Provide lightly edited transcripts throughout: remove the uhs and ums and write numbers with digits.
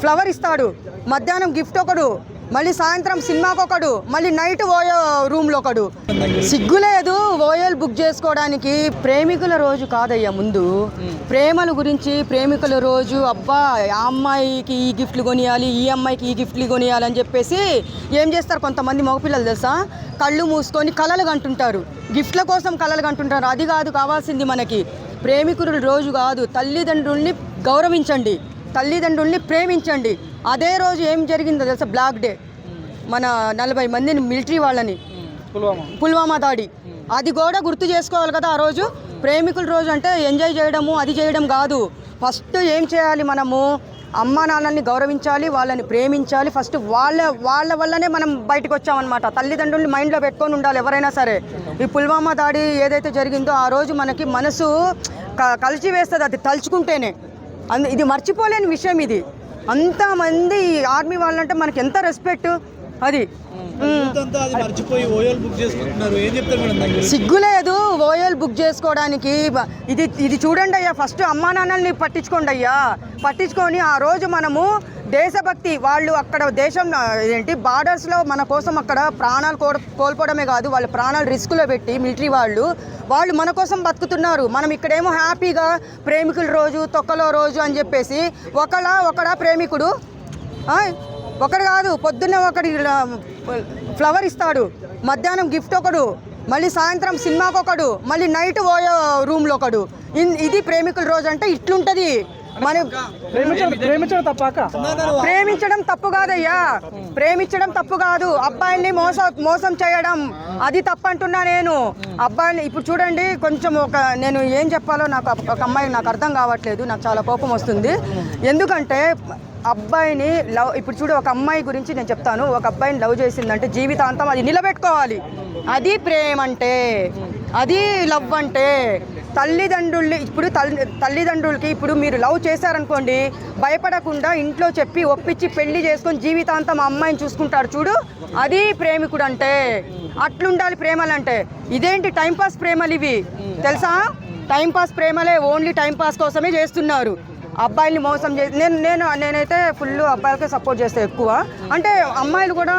Flower ఇస్తాడు, మధ్యాహ్నం gift ఒకడు, మళ్ళీ సాయంత్రం సినిమాకి ఒకడు, మళ్ళీ నైట్ ఓయో రూమ్లో ఒకడు. సిగ్గులేదు ఓయోలు బుక్ చేసుకోవడానికి. ప్రేమికుల రోజు కాదయ్యా ముందు, ప్రేమల గురించి. ప్రేమికుల రోజు అబ్బా ఆ అమ్మాయికి ఈ గిఫ్ట్లు కొనియాలి, ఈ అమ్మాయికి ఈ గిఫ్ట్లు కొనియాలి అని చెప్పేసి ఏం చేస్తారు కొంతమంది మగపిల్లలు తెలుసా, కళ్ళు మూసుకొని కలలు కంటుంటారు, గిఫ్ట్ల కోసం కలలు కంటుంటారు. అది కాదు కావాల్సింది మనకి. ప్రేమికుల రోజు కాదు, తల్లిదండ్రుల్ని గౌరవించండి, తల్లిదండ్రుల్ని ప్రేమించండి. అదే రోజు ఏం జరిగిందో తెలుసా, బ్లాక్ డే. మన 40 మందిని మిలిటరీ వాళ్ళని పుల్వామా దాడి, అది కూడా గుర్తు చేసుకోవాలి కదా ఆ రోజు. ప్రేమికుల రోజు అంటే ఎంజాయ్ చేయడము అది చేయడం కాదు. ఫస్ట్ ఏం చేయాలి, మనము అమ్మా నాన్నల్ని గౌరవించాలి, వాళ్ళని ప్రేమించాలి. ఫస్ట్ వాళ్ళ వల్లనే మనం బయటకు వచ్చామన్నమాట. తల్లిదండ్రుల్ని మైండ్లో పెట్టుకొని ఉండాలి ఎవరైనా సరే. ఈ పుల్వామా దాడి ఏదైతే జరిగిందో ఆ రోజు మనకి మనసు కలిసి వేస్తుంది, అది తలుచుకుంటేనే. ఇది మర్చిపోలేని విషయం. ఇది అంతమంది ఆర్మీ వాళ్ళంటే మనకి ఎంత రెస్పెక్ట్. అది సిగ్గులేదు ఓయోలు బుక్ చేసుకోవడానికి. ఇది చూడండి అయ్యా, ఫస్ట్ అమ్మా నాన్నల్ని పట్టించుకోండి అయ్యా. పట్టించుకొని ఆ రోజు మనము దేశభక్తి, వాళ్ళు అక్కడ దేశం ఏంటి బార్డర్స్లో మన కోసం అక్కడ ప్రాణాలు కోల్పోవడమే కాదు, వాళ్ళ ప్రాణాలు రిస్క్లో పెట్టి మిలిటరీ వాళ్ళు మన కోసం బతుకుతున్నారు. మనం ఇక్కడేమో హ్యాపీగా ప్రేమికుల రోజు, తొక్కలో రోజు అని చెప్పేసి ఒకడా ప్రేమికుడు, ఒకడు కాదు, పొద్దున్నే ఒకటి ఫ్లవర్ ఇస్తాడు, మధ్యాహ్నం గిఫ్ట్ ఒకడు, మళ్ళీ సాయంత్రం సినిమాకి ఒకడు, మళ్ళీ నైట్ ఓయో రూమ్లో ఒకడు. ఇది ప్రేమికుల రోజు అంటే ఇట్లుంటది. మనం ప్రేమించడం తప్పు కాదయ్యా, ప్రేమించడం తప్పు కాదు. అబ్బాయిల్ని మోసం చేయడం అది తప్పు అంటున్నా నేను. అబ్బాయిని ఇప్పుడు చూడండి, కొంచెం నేను ఏం చెప్పాలో ఒక అమ్మాయి నాకు అర్థం కావట్లేదు, నాకు చాలా కోపం వస్తుంది. ఎందుకంటే అబ్బాయిని లవ్, ఇప్పుడు చూడు ఒక అమ్మాయి గురించి నేను చెప్తాను. ఒక అబ్బాయిని లవ్ చేసిందంటే జీవితాంతం అది నిలబెట్టుకోవాలి. అది ప్రేమ అంటే, అది లవ్ అంటే. తల్లిదండ్రులకి ఇప్పుడు మీరు లవ్ చేశారనుకోండి, భయపడకుండా ఇంట్లో చెప్పి ఒప్పించి పెళ్లి చేసుకొని జీవితాంతం ఆ అమ్మాయిని చూసుకుంటారు చూడు, అది ప్రేమికుడు అంటే. అట్లుండాలి ప్రేమలంటే. ఇదేంటి టైంపాస్ ప్రేమలు ఇవి తెలుసా? టైంపాస్ ప్రేమలే, ఓన్లీ టైంపాస్ కోసమే చేస్తున్నారు. అబ్బాయిల్ని మోసం చేసి నేనైతే ఫుల్ అబ్బాయిలకే సపోర్ట్ చేస్తాను ఎక్కువ. అంటే అమ్మాయిలు కూడా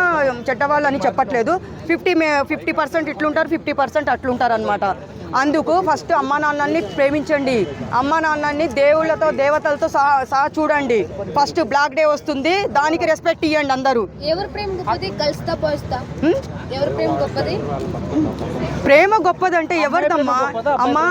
చెడ్డవాళ్ళు అని చెప్పట్లేదు. 50% ఇట్లుంటారు, 50% అట్లుంటారు అనమాట. అందుకు ఫస్ట్ అమ్మా నాన్నల్ని ప్రేమించండి, అమ్మా నాన్నల్ని దేవుళ్ళతో దేవతలతో సహా చూడండి. ఫస్ట్ బ్లాక్ డే వస్తుంది, దానికి రెస్పెక్ట్ ఇవ్వండి అందరూ. ప్రేమ గొప్పదంటే ఎవరిదమ్మా అమ్మా?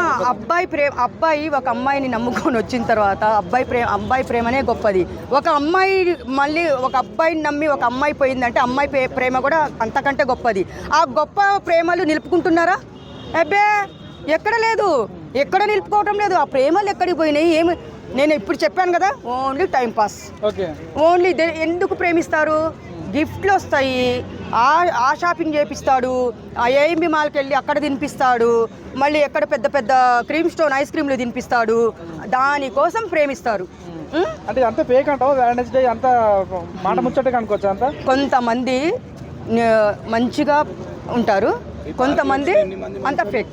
అబ్బాయి ఒక అమ్మాయిని నమ్ముకొని వచ్చిన తర్వాత అబ్బాయి ప్రేమనే గొప్పది. ఒక అమ్మాయి మళ్ళీ ఒక అబ్బాయిని నమ్మి ఒక అమ్మాయి పోయిందంటే అమ్మాయి ప్రేమ కూడా అంతకంటే గొప్పది. ఆ గొప్ప ప్రేమలు నిలుపుకుంటున్నారా? అబ్బే ఎక్కడ లేదు, ఎక్కడ నిలుపుకోవటం లేదు. ఆ ప్రేమలు ఎక్కడికి పోయినాయి? ఏమి నేను ఇప్పుడు చెప్పాను కదా, ఓన్లీ టైంపాస్. ఓన్లీ ఎందుకు ప్రేమిస్తారు? గిఫ్ట్లు వస్తాయి, ఆ షాపింగ్ చేపిస్తాడు, ఆ ఏఎంబి మాల్కి వెళ్ళి అక్కడ తినిపిస్తాడు, మళ్ళీ ఎక్కడ పెద్ద పెద్ద క్రీమ్ స్టోన్ ఐస్ క్రీమ్లు తినిపిస్తాడు. దానికోసం ప్రేమిస్తారు. అంటే అంత ఫేక్ అంటావు? వ్యాలంటైన్స్ డే అంత మాట ముచ్చటగా అనుకోవచ్చు. అంత కొంతమంది మంచిగా ఉంటారు, కొంతమంది అంత ఫేక్.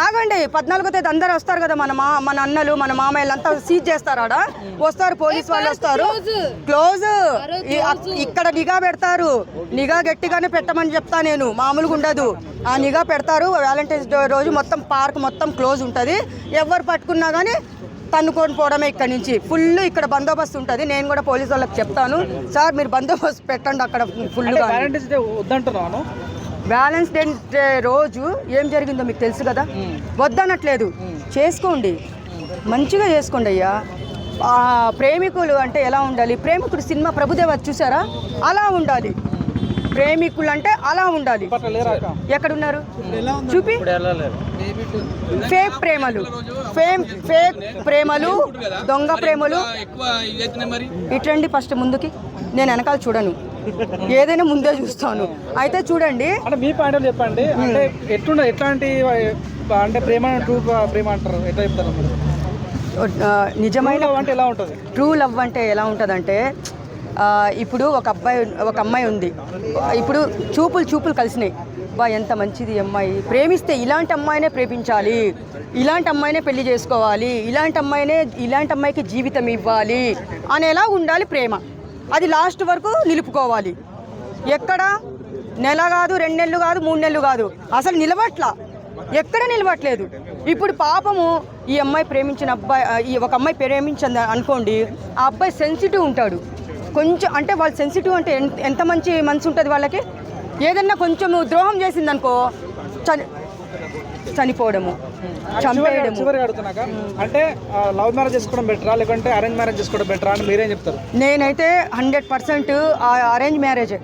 ఆగండి, 14వ తేదీ అందరూ వస్తారు కదా, మన అన్నలు మన మామయ్యలు అంతా సీజ్ చేస్తారు. ఆడ వస్తారు, పోలీస్ వాళ్ళు వస్తారు, క్లోజ్. ఇక్కడ నిఘా పెడతారు, నిఘా గట్టిగానే పెట్టమని చెప్తా నేను, మామూలుగా ఉండదు. ఆ నిఘా పెడతారు. వ్యాలంటైన్స్ డే రోజు మొత్తం పార్క్ మొత్తం క్లోజ్ ఉంటుంది. ఎవరు పట్టుకున్నా కానీ తన్నుకొని పోవడమే. ఇక్కడ నుంచి ఫుల్ ఇక్కడ బందోబస్తు ఉంటుంది. నేను కూడా పోలీసు వాళ్ళకి చెప్తాను, సార్ మీరు బందోబస్తు పెట్టండి అక్కడ ఫుల్గా. వ్యాలెన్స్ డే రోజు ఏం జరిగిందో మీకు తెలుసు కదా, వద్దనట్లేదు, చేసుకోండి, మంచిగా చేసుకోండి అయ్యా. ప్రేమికులు అంటే ఎలా ఉండాలి? ప్రేమికుడు సినిమా ప్రభుదేవ చూసారా? అలా ఉండాలి. ప్రేమికులు అంటే అలా ఉండాలి. ఎక్కడున్నారు చూపి. ఫేక్ ప్రేమలు, దొంగ ప్రేమలు. ఇట్లండి ఫస్ట్ ముందుకి, నేను వెనకాల చూడను, ఏదైనా ముందే చూస్తాను. అయితే చూడండి, మీ పాయింట్ ఆఫ్ చెప్పండి. అంటే ఎట్లాంటి అంటే ప్రేమ, ట్రూ ప్రేమ అంటారు, ఎట్లా చెప్తారు? నిజమైన అంటే ఎలా ఉంటుంది? ట్రూ లవ్ అంటే ఎలా ఉంటుందంటే, ఇప్పుడు ఒక అమ్మాయి ఉంది, ఇప్పుడు చూపులు కలిసినాయి. ఎంత మంచిది అమ్మాయి, ప్రేమిస్తే ఇలాంటి అమ్మాయినే ప్రేమించాలి, ఇలాంటి అమ్మాయినే పెళ్లి చేసుకోవాలి, ఇలాంటి అమ్మాయికి జీవితం ఇవ్వాలి అనేలా ఉండాలి ప్రేమ. అది లాస్ట్ వరకు నిలుపుకోవాలి. ఎక్కడ నెల కాదు, 2 నెలలు కాదు, 3 నెలలు కాదు, అసలు ఎక్కడ నిలవట్లేదు. ఇప్పుడు పాపము ఈ అమ్మాయి ప్రేమించిన అబ్బాయి, ఒక అమ్మాయి ప్రేమించింది అనుకోండి, ఆ అబ్బాయి సెన్సిటివ్ ఉంటాడు కొంచెం. అంటే వాళ్ళు సెన్సిటివ్ అంటే ఎంత మంచి మనసు ఉంటుంది వాళ్ళకి. ఏదన్నా కొంచెం ద్రోహం చేసిందనుకో చనిపోవడము, చంపేయడము. చివరిగా అడుగుతున్నాక, అంటే లవ్ మ్యారేజ్ చేసుకోవడం బెటరా లేకుంటే అరేంజ్ మ్యారేజ్ చేసుకోవడం బెటరా అని మీరేం చెప్తారు? నేనైతే 100% అరేంజ్ మ్యారేజే.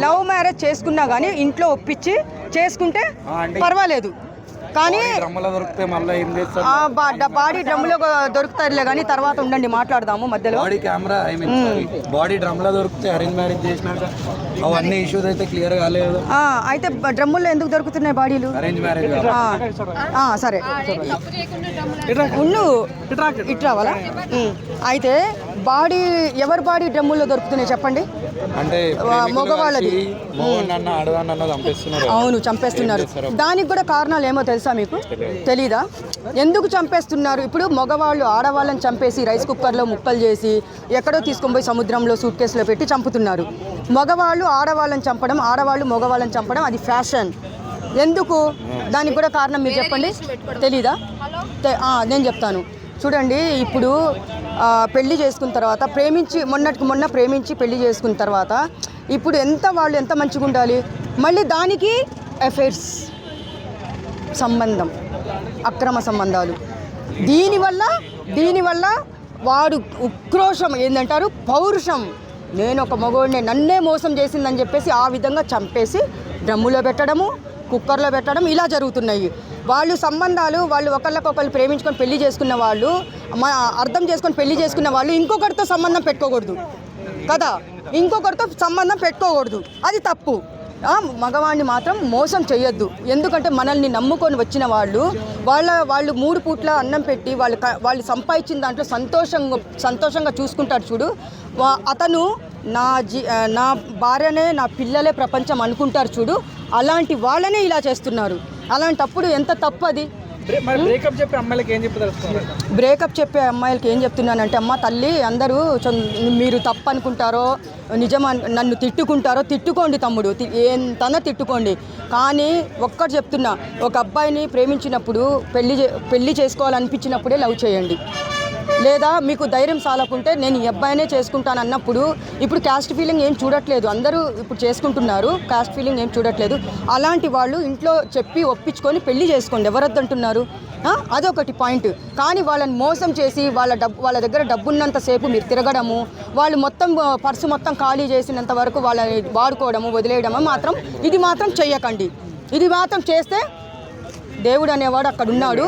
లవ్ మ్యారేజ్ చేసుకున్నా కానీ ఇంట్లో ఒప్పించి చేసుకుంటే పర్వాలేదు. కానీ బాడీ డ్రమ్లో దొరుకుతారులే కానీ తర్వాత ఉండండి, మాట్లాడదాము మధ్యలో. బాడీ డ్రమ్లో దొరికితే అరేంజ్ మ్యారేజ్ చేసినాక అవన్నీ ఇష్యూస్ అయితే క్లియర్ కాలేదు. అయితే డ్రమ్ముల్లో ఎందుకు దొరుకుతున్నాయి బాడీలు? అరేంజ్ మ్యారేజ్ సరే ఇట్రావాలా? అయితే ఎవరి బాడీ డ్రమ్ముల్లో దొరుకుతున్నాయి చెప్పండి? అంటే మగవాళ్ళది. అవును, చంపేస్తున్నారు. దానికి కూడా కారణాలు ఏమో తెలుసా మీకు? తెలీదా? ఎందుకు చంపేస్తున్నారు? ఇప్పుడు మగవాళ్ళు ఆడవాళ్ళని చంపేసి రైస్ కుక్కర్లో ముక్కలు చేసి ఎక్కడో తీసుకొని పోయి సముద్రంలో సూట్ కేసులో పెట్టి చంపుతున్నారు. మగవాళ్ళు ఆడవాళ్ళని చంపడం, ఆడవాళ్ళు మగవాళ్ళని చంపడం అది ఫ్యాషన్. ఎందుకు? దానికి కూడా కారణం మీరు చెప్పండి. తెలీదా? నేను చెప్తాను చూడండి. ఇప్పుడు పెళ్లి చేసుకున్న తర్వాత మొన్న ప్రేమించి పెళ్లి చేసుకున్న తర్వాత ఇప్పుడు వాళ్ళు ఎంత మంచిగా ఉండాలి, మళ్ళీ దానికి ఎఫైర్స్, సంబంధం, అక్రమ సంబంధాలు. దీనివల్ల వాడు ఉక్రోషం ఏందంటారు, పౌరుషం, నేను ఒక మగోడిని, నన్నే మోసం చేసిందని చెప్పేసి ఆ విధంగా చంపేసి డ్రమ్ములో పెట్టడము, కుక్కర్లో పెట్టడం ఇలా జరుగుతున్నాయి. వాళ్ళు ఒకళ్ళకొకళ్ళు ప్రేమించుకొని పెళ్లి చేసుకున్న వాళ్ళు, అర్థం చేసుకొని పెళ్లి చేసుకున్న వాళ్ళు ఇంకొకరితో సంబంధం పెట్టుకోకూడదు కదా, ఇంకొకరితో సంబంధం పెట్టుకోకూడదు, అది తప్పు. మగవాడిని మాత్రం మోసం చేయొద్దు. ఎందుకంటే మనల్ని నమ్ముకొని వచ్చిన వాళ్ళు 3 పూట్ల అన్నం పెట్టి వాళ్ళు సంపాదించిన దాంట్లో సంతోషంగా చూసుకుంటాడు చూడు, అతను నా భార్యనే, నా పిల్లలే ప్రపంచం అనుకుంటారు చూడు, అలాంటి వాళ్ళనే ఇలా చేస్తున్నారు. అలాంటప్పుడు ఎంత తప్పు అది. బ్రేకప్ చెప్పే అమ్మాయిలకి ఏం చెప్తారు? బ్రేకప్ చెప్పే అమ్మాయిలకి ఏం చెప్తున్నానంటే, అమ్మ తల్లి, అందరూ మీరు తప్పు అనుకుంటారో నన్ను తిట్టుకుంటారో తిట్టుకోండి తమ్ముడు, ఎంతనా తిట్టుకోండి. కానీ ఒక్కటి చెప్తున్నా, ఒక అబ్బాయిని ప్రేమించినప్పుడు పెళ్లి చేసుకోవాలనిపించినప్పుడే లవ్ చేయండి. లేదా మీకు ధైర్యం సాలకుంటే నేను ఈ అబ్బాయినే చేసుకుంటాను అన్నప్పుడు, ఇప్పుడు క్యాస్ట్ ఫీలింగ్ ఏం చూడట్లేదు, అందరూ ఇప్పుడు చేసుకుంటున్నారు, క్యాస్ట్ ఫీలింగ్ ఏం చూడట్లేదు. అలాంటి వాళ్ళు ఇంట్లో చెప్పి ఒప్పించుకొని పెళ్లి చేసుకోండి, ఎవరొద్దంటున్నారు? అదొకటి పాయింట్. కానీ వాళ్ళని మోసం చేసి వాళ్ళ దగ్గర డబ్బున్నంతసేపు మీరు తిరగడము, వాళ్ళు పర్సు మొత్తం ఖాళీ చేసినంత వరకు వాళ్ళని వాడుకోవడము, వదిలేయడము ఇది మాత్రం చెయ్యకండి. ఇది మాత్రం చేస్తే దేవుడు అనేవాడు అక్కడ ఉన్నాడు.